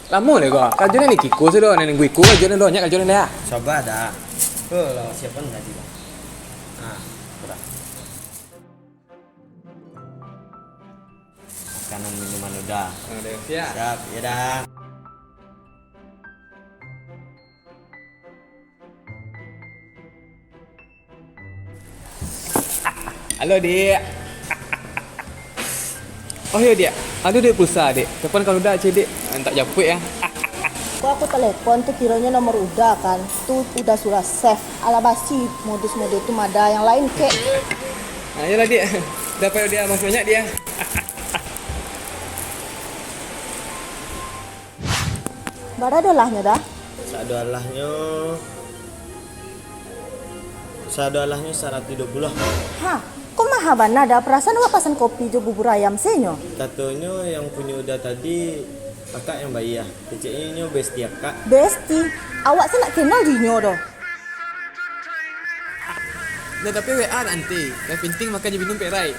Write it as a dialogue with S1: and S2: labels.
S1: Lama deh kau. Kau jadi ni kiko sudah, nenek gue kiko jadi banyak kau jadi dah.
S2: Coba dah. Lo siapa tadi bang? Nah, kurang. Makanan minuman udah.
S1: Ada siap.
S2: Siap, ya dah.
S1: Halo dik. Oh iya dik. Ada dik pulsa dik. Kapan kalau udah cik dik? Tak japuk ya.
S3: Kok aku telepon tuh kiranya nomor udah kan. Tuh udah sudah save. Ala basi modus-modus itu ada yang lain kek.
S1: Nah, iyalah dik. Dapat dia masih banyak dia.
S3: Bara dolahnya dah.
S2: Sadolahnya 120.
S3: Hah, kok mahal bana ada perasaan awak pesan kopi jo bubur ayam senyo.
S2: Katanya yang punya udah tadi kakak yang bayar. Kecilnya besti kak.
S3: Besti, awak sih nak kenal dinyo doh.
S1: Nah, tapi WA nanti. Yang penting makan je minum perai.